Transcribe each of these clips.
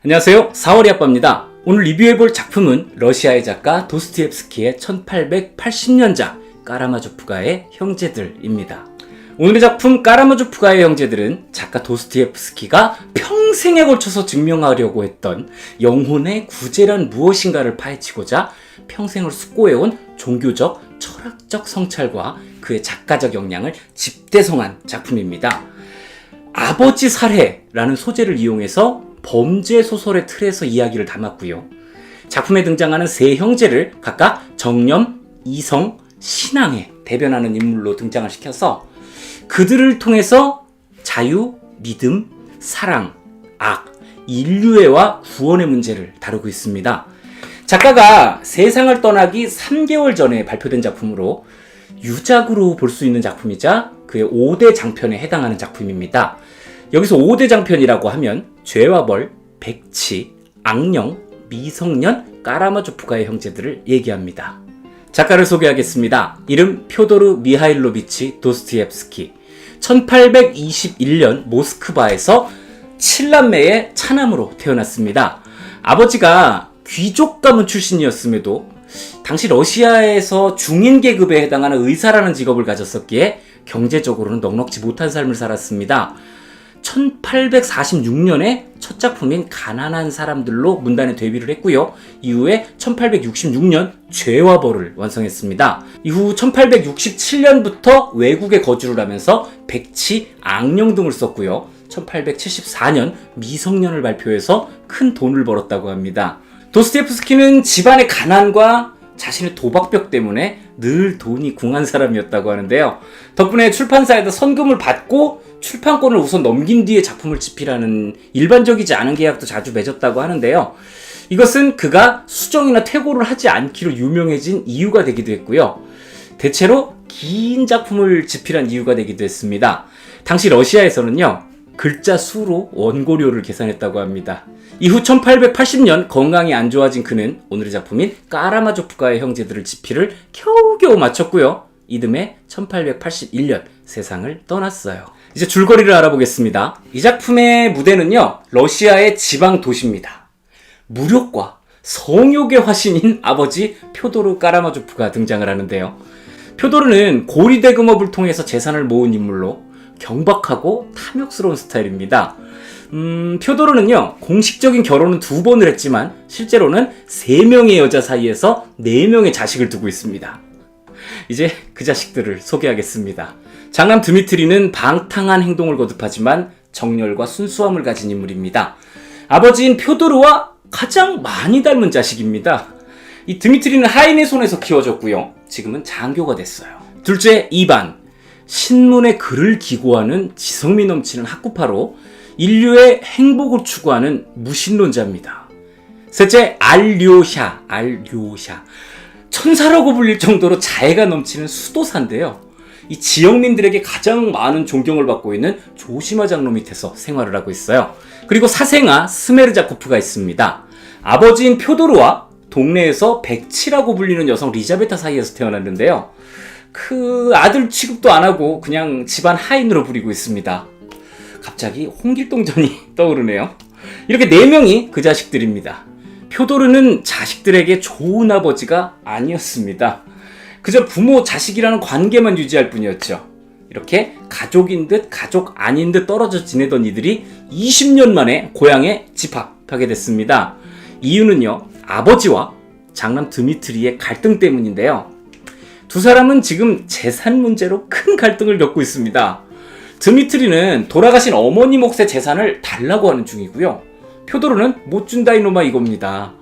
안녕하세요. 4월이 아빠입니다. 오늘 리뷰해볼 작품은 러시아의 작가 도스토옙스키의 1880년작 까라마조프가의 형제들입니다. 오늘의 작품 까라마조프가의 형제들은 작가 도스토옙스키가 평생에 걸쳐서 증명하려고 했던 영혼의 구제란 무엇인가를 파헤치고자 평생을 숙고해온 종교적, 철학적 성찰과 그의 작가적 역량을 집대성한 작품입니다. 아버지 살해라는 소재를 이용해서 범죄 소설의 틀에서 이야기를 담았고요. 작품에 등장하는 세 형제를 각각 정념, 이성, 신앙에 대변하는 인물로 등장을 시켜서 그들을 통해서 자유, 믿음, 사랑, 악, 인류애와 구원의 문제를 다루고 있습니다. 작가가 세상을 떠나기 3개월 전에 발표된 작품으로 유작으로 볼 수 있는 작품이자 그의 5대 장편에 해당하는 작품입니다. 여기서 5대 장편이라고 하면 죄와 벌, 백치, 악령, 미성년, 까라마조프가의 형제들을 얘기합니다. 작가를 소개하겠습니다. 이름 표도르 미하일로비치 도스토옙스키. 1821년 모스크바에서 7남매의 차남으로 태어났습니다. 아버지가 귀족 가문 출신이었음에도 당시 러시아에서 중인 계급에 해당하는 의사라는 직업을 가졌었기에 경제적으로는 넉넉지 못한 삶을 살았습니다. 1846년에 첫 작품인 가난한 사람들로 문단에 데뷔를 했고요. 이후에 1866년 죄와 벌을 완성했습니다. 이후 1867년부터 외국에 거주를 하면서 백치, 악령 등을 썼고요. 1874년 미성년을 발표해서 큰 돈을 벌었다고 합니다. 도스토옙스키는 집안의 가난과 자신의 도박벽 때문에 늘 돈이 궁한 사람이었다고 하는데요. 덕분에 출판사에다 선금을 받고 출판권을 우선 넘긴 뒤에 작품을 집필하는 일반적이지 않은 계약도 자주 맺었다고 하는데요. 이것은 그가 수정이나 퇴고를 하지 않기로 유명해진 이유가 되기도 했고요. 대체로 긴 작품을 집필한 이유가 되기도 했습니다. 당시 러시아에서는요, 글자 수로 원고료를 계산했다고 합니다. 이후 1880년 건강이 안 좋아진 그는 오늘의 작품인 까라마조프가의 형제들을 집필을 겨우겨우 마쳤고요. 이듬해 1881년 세상을 떠났어요. 이제 줄거리를 알아보겠습니다. 이 작품의 무대는요, 러시아의 지방 도시입니다. 무력과 성욕의 화신인 아버지 표도르 까라마조프가 등장을 하는데요. 표도르는 고리대금업을 통해서 재산을 모은 인물로 경박하고 탐욕스러운 스타일입니다. 표도르는요, 공식적인 결혼은 2번을 했지만 실제로는 3명의 여자 사이에서 4명의 자식을 두고 있습니다. 이제 그 자식들을 소개하겠습니다. 장남 드미트리는 방탕한 행동을 거듭하지만 정열과 순수함을 가진 인물입니다. 아버지인 표도르와 가장 많이 닮은 자식입니다. 이 드미트리는 하인의 손에서 키워졌고요. 지금은 장교가 됐어요. 둘째, 이반. 신문에 글을 기고하는 지성미 넘치는 학구파로 인류의 행복을 추구하는 무신론자입니다. 셋째, 알료샤. 천사라고 불릴 정도로 자애가 넘치는 수도사인데요. 이 지역민들에게 가장 많은 존경을 받고 있는 조시마 장로 밑에서 생활을 하고 있어요. 그리고 사생아 스메르자코프가 있습니다. 아버지인 표도르와 동네에서 백치라고 불리는 여성 리자베타 사이에서 태어났는데요. 그 아들 취급도 안 하고 그냥 집안 하인으로 부리고 있습니다. 갑자기 홍길동전이 떠오르네요. 이렇게 4명이 그 자식들입니다. 표도르는 자식들에게 좋은 아버지가 아니었습니다. 그저 부모, 자식이라는 관계만 유지할 뿐이었죠. 이렇게 가족인 듯 가족 아닌 듯 떨어져 지내던 이들이 20년 만에 고향에 집합하게 됐습니다. 이유는요, 아버지와 장남 드미트리의 갈등 때문인데요. 두 사람은 지금 재산 문제로 큰 갈등을 겪고 있습니다. 드미트리는 돌아가신 어머니 몫의 재산을 달라고 하는 중이고요. 표도르는 못 준다 이놈아 이겁니다.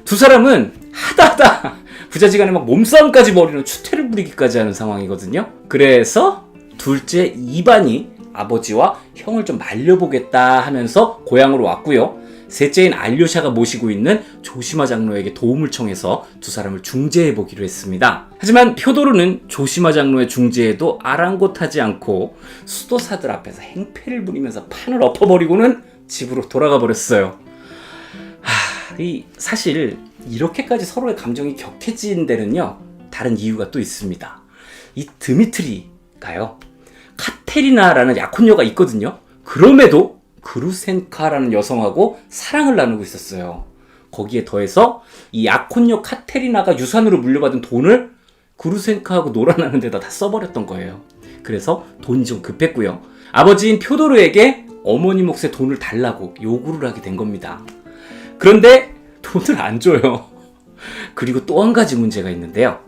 두 사람은 하다하다 부자지간에 막 몸싸움까지 벌이는 추태를 부리기까지 하는 상황이거든요. 그래서 둘째 이반이 아버지와 형을 좀 말려보겠다 하면서 고향으로 왔고요. 셋째인 알료샤가 모시고 있는 조시마 장로에게 도움을 청해서 두 사람을 중재해보기로 했습니다. 하지만 표도르는 조시마 장로의 중재에도 아랑곳하지 않고 수도사들 앞에서 행패를 부리면서 판을 엎어버리고는 집으로 돌아가 버렸어요. 사실 이렇게까지 서로의 감정이 격해진 데는요, 다른 이유가 또 있습니다. 이 드미트리가요, 카테리나라는 약혼녀가 있거든요. 그럼에도 그루센카라는 여성하고 사랑을 나누고 있었어요. 거기에 더해서 이 약혼녀 카테리나가 유산으로 물려받은 돈을 그루센카하고 놀아나는 데다 다 써버렸던 거예요. 그래서 돈이 좀 급했고요. 아버지인 표도르에게 어머니 몫의 돈을 달라고 요구를 하게 된 겁니다. 그런데 돈을 안 줘요. 그리고 또 한 가지 문제가 있는데요.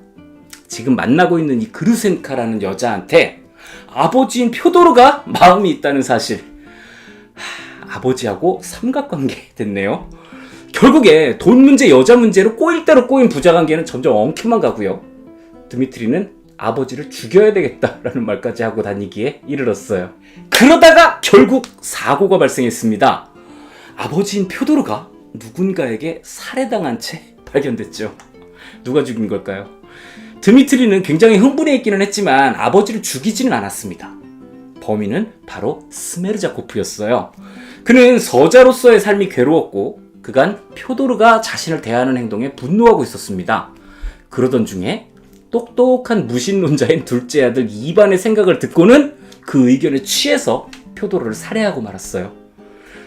지금 만나고 있는 이 그루센카라는 여자한테 아버지인 표도르가 마음이 있다는 사실. 아버지하고 삼각관계 됐네요. 결국에 돈 문제, 여자 문제로 꼬일 대로 꼬인 부자관계는 점점 엉켜만 가고요. 드미트리는 아버지를 죽여야 되겠다라는 말까지 하고 다니기에 이르렀어요. 그러다가 결국 사고가 발생했습니다. 아버지인 표도르가 누군가에게 살해당한 채 발견됐죠. 누가 죽인 걸까요? 드미트리는 굉장히 흥분해 있기는 했지만 아버지를 죽이지는 않았습니다. 범인은 바로 스메르자코프였어요. 그는 서자로서의 삶이 괴로웠고 그간 표도르가 자신을 대하는 행동에 분노하고 있었습니다. 그러던 중에 똑똑한 무신론자인 둘째 아들 이반의 생각을 듣고는 그 의견에 취해서 표도르를 살해하고 말았어요.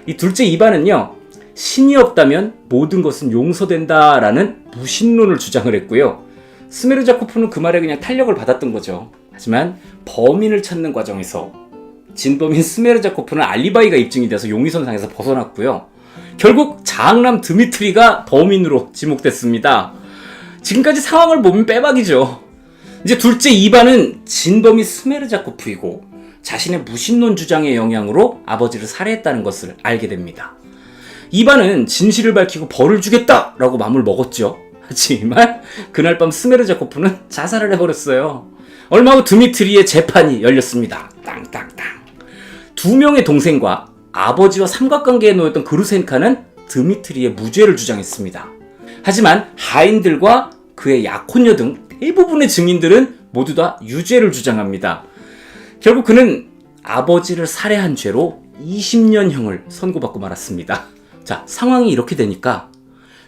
이 둘째 이반은요, 신이 없다면 모든 것은 용서된다라는 무신론을 주장을 했고요. 스메르자코프는 그 말에 그냥 탄력을 받았던 거죠. 하지만 범인을 찾는 과정에서 진범인 스메르자코프는 알리바이가 입증이 돼서 용의선상에서 벗어났고요. 결국 장남 드미트리가 범인으로 지목됐습니다. 지금까지 상황을 보면 빼박이죠. 이제 둘째 이반은 진범이 스메르자코프이고 자신의 무신론 주장의 영향으로 아버지를 살해했다는 것을 알게 됩니다. 이반은 진실을 밝히고 벌을 주겠다라고 마음을 먹었죠. 하지만 그날 밤 스메르자코프는 자살을 해버렸어요. 얼마 후 드미트리의 재판이 열렸습니다. 땅땅땅. 두 명의 동생과 아버지와 삼각관계에 놓였던 그루센카는 드미트리의 무죄를 주장했습니다. 하지만 하인들과 그의 약혼녀 등 대부분의 증인들은 모두 다 유죄를 주장합니다. 결국 그는 아버지를 살해한 죄로 20년형을 선고받고 말았습니다. 자, 상황이 이렇게 되니까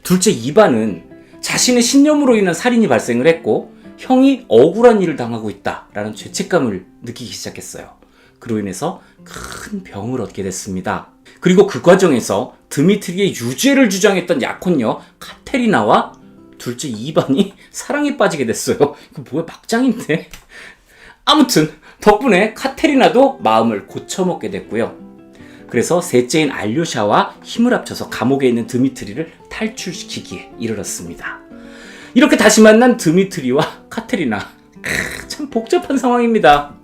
둘째 이반은 자신의 신념으로 인한 살인이 발생을 했고 형이 억울한 일을 당하고 있다라는 죄책감을 느끼기 시작했어요. 그로 인해서 큰 병을 얻게 됐습니다. 그리고 그 과정에서 드미트리의 유죄를 주장했던 약혼녀 카테리나와 둘째 이반이 사랑에 빠지게 됐어요. 이거 뭐야, 막장인데? 아무튼 덕분에 카테리나도 마음을 고쳐먹게 됐고요. 그래서 셋째인 알료샤와 힘을 합쳐서 감옥에 있는 드미트리를 탈출시키기에 이르렀습니다. 이렇게 다시 만난 드미트리와 카테리나, 참 복잡한 상황입니다.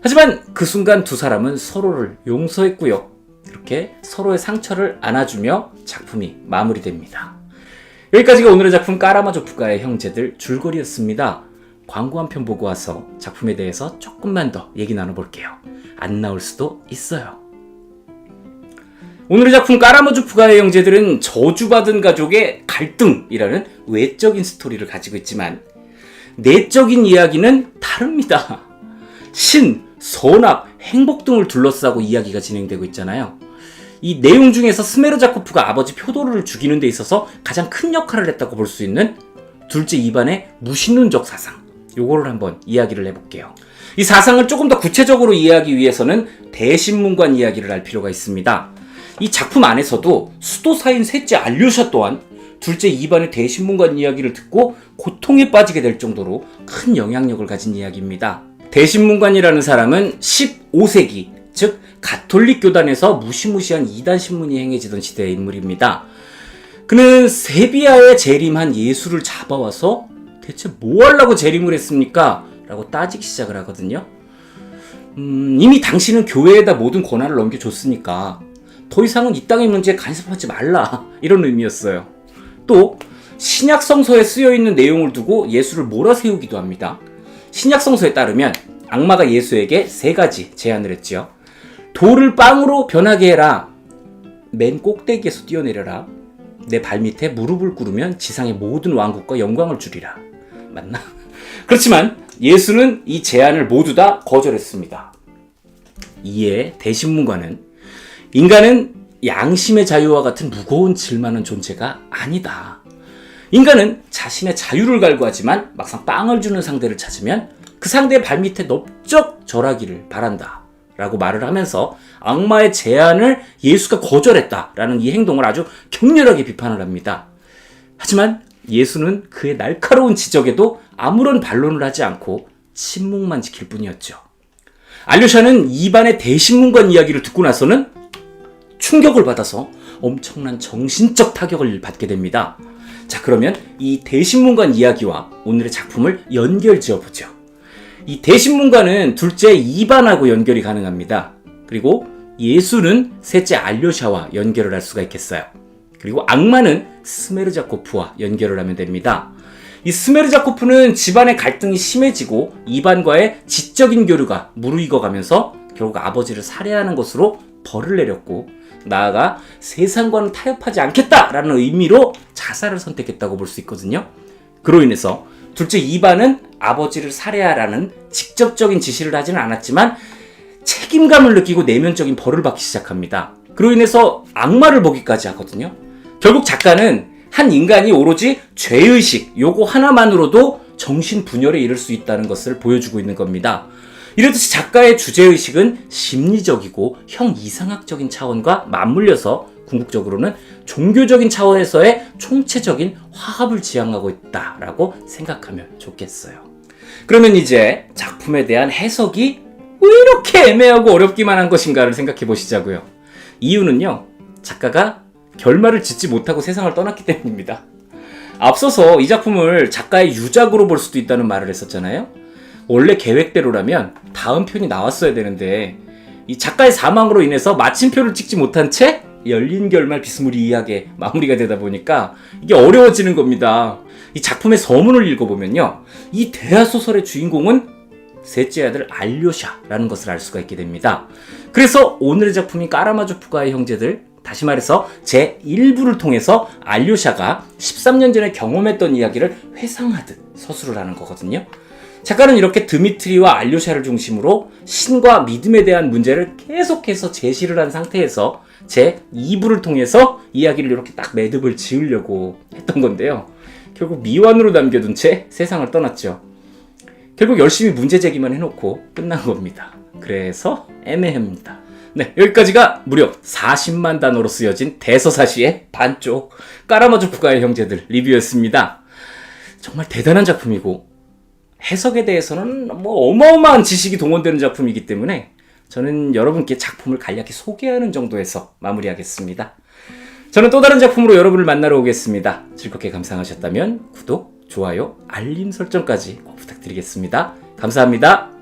하지만 그 순간 두 사람은 서로를 용서했고요. 이렇게 서로의 상처를 안아주며 작품이 마무리됩니다. 여기까지가 오늘의 작품 까라마조프가의 형제들 줄거리였습니다. 광고 한 편 보고 와서 작품에 대해서 조금만 더 얘기 나눠볼게요. 안 나올 수도 있어요. 오늘의 작품 까라마조프가의 형제들은 저주받은 가족의 갈등이라는 외적인 스토리를 가지고 있지만 내적인 이야기는 다릅니다. 신, 선악, 행복 등을 둘러싸고 이야기가 진행되고 있잖아요. 이 내용 중에서 스메르자코프가 아버지 표도르를 죽이는 데 있어서 가장 큰 역할을 했다고 볼 수 있는 둘째 이반의 무신론적 사상, 요거를 한번 이야기를 해볼게요. 이 사상을 조금 더 구체적으로 이해하기 위해서는 대신문관 이야기를 알 필요가 있습니다. 이 작품 안에서도 수도사인 셋째 알료샤 또한 둘째 이반의 대신문관 이야기를 듣고 고통에 빠지게 될 정도로 큰 영향력을 가진 이야기입니다. 대신문관이라는 사람은 15세기, 즉 가톨릭 교단에서 무시무시한 이단 신문이 행해지던 시대의 인물입니다. 그는 세비야에 재림한 예수를 잡아와서 대체 뭐 하려고 재림을 했습니까? 라고 따지기 시작을 하거든요. 이미 당신은 교회에다 모든 권한을 넘겨줬으니까 더 이상은 이 땅의 문제에 간섭하지 말라, 이런 의미였어요. 또 신약 성서에 쓰여있는 내용을 두고 예수를 몰아세우기도 합니다. 신약 성서에 따르면 악마가 예수에게 3가지 제안을 했죠. 돌을 빵으로 변하게 해라. 맨 꼭대기에서 뛰어내려라. 내 발밑에 무릎을 꿇으면 지상의 모든 왕국과 영광을 주리라. 맞나? 그렇지만 예수는 이 제안을 모두 다 거절했습니다. 이에 대신문관은 인간은 양심의 자유와 같은 무거운 질 많은 존재가 아니다. 인간은 자신의 자유를 갈구하지만 막상 빵을 주는 상대를 찾으면 그 상대의 발밑에 넓적 절하기를 바란다. 라고 말을 하면서 악마의 제안을 예수가 거절했다라는 이 행동을 아주 격렬하게 비판을 합니다. 하지만 예수는 그의 날카로운 지적에도 아무런 반론을 하지 않고 침묵만 지킬 뿐이었죠. 알료샤는 이반의 대신문관 이야기를 듣고 나서는 충격을 받아서 엄청난 정신적 타격을 받게 됩니다. 자, 그러면 이 대신문관 이야기와 오늘의 작품을 연결 지어보죠. 이 대신문관은 둘째 이반하고 연결이 가능합니다. 그리고 예수는 셋째 알료샤와 연결을 할 수가 있겠어요. 그리고 악마는 스메르자코프와 연결을 하면 됩니다. 이 스메르자코프는 집안의 갈등이 심해지고 이반과의 지적인 교류가 무르익어가면서 결국 아버지를 살해하는 것으로 벌을 내렸고, 나아가 세상과는 타협하지 않겠다라는 의미로 자살을 선택했다고 볼 수 있거든요. 그로 인해서 둘째 이반은 아버지를 살해하라는 직접적인 지시를 하지는 않았지만 책임감을 느끼고 내면적인 벌을 받기 시작합니다. 그로 인해서 악마를 보기까지 하거든요. 결국 작가는 한 인간이 오로지 죄의식 요거 하나만으로도 정신분열에 이를 수 있다는 것을 보여주고 있는 겁니다. 이렇듯이 작가의 주제의식은 심리적이고 형이상학적인 차원과 맞물려서 궁극적으로는 종교적인 차원에서의 총체적인 화합을 지향하고 있다라고 생각하면 좋겠어요. 그러면 이제 작품에 대한 해석이 왜 이렇게 애매하고 어렵기만 한 것인가를 생각해 보시자고요. 이유는요, 작가가 결말을 짓지 못하고 세상을 떠났기 때문입니다. 앞서서 이 작품을 작가의 유작으로 볼 수도 있다는 말을 했었잖아요. 원래 계획대로라면 다음 편이 나왔어야 되는데 이 작가의 사망으로 인해서 마침표를 찍지 못한 채 열린 결말 비스무리하게 마무리가 되다 보니까 이게 어려워지는 겁니다. 이 작품의 서문을 읽어보면요, 이 대하소설의 주인공은 셋째 아들 알료샤라는 것을 알 수가 있게 됩니다. 그래서 오늘의 작품인 까라마조프가의 형제들, 다시 말해서 제1부를 통해서 알료샤가 13년 전에 경험했던 이야기를 회상하듯 서술을 하는 거거든요. 작가는 이렇게 드미트리와 알료샤를 중심으로 신과 믿음에 대한 문제를 계속해서 제시를 한 상태에서 제2부를 통해서 이야기를 이렇게 딱 매듭을 지으려고 했던 건데요. 결국 미완으로 남겨둔 채 세상을 떠났죠. 결국 열심히 문제 제기만 해놓고 끝난 겁니다. 그래서 애매합니다. 네, 여기까지가 무려 40만 단어로 쓰여진 대서사시의 반쪽 까라마조프가의 형제들 리뷰였습니다. 정말 대단한 작품이고 해석에 대해서는 어마어마한 지식이 동원되는 작품이기 때문에 저는 여러분께 작품을 간략히 소개하는 정도에서 마무리하겠습니다. 저는 또 다른 작품으로 여러분을 만나러 오겠습니다. 즐겁게 감상하셨다면 구독, 좋아요, 알림 설정까지 꼭 부탁드리겠습니다. 감사합니다.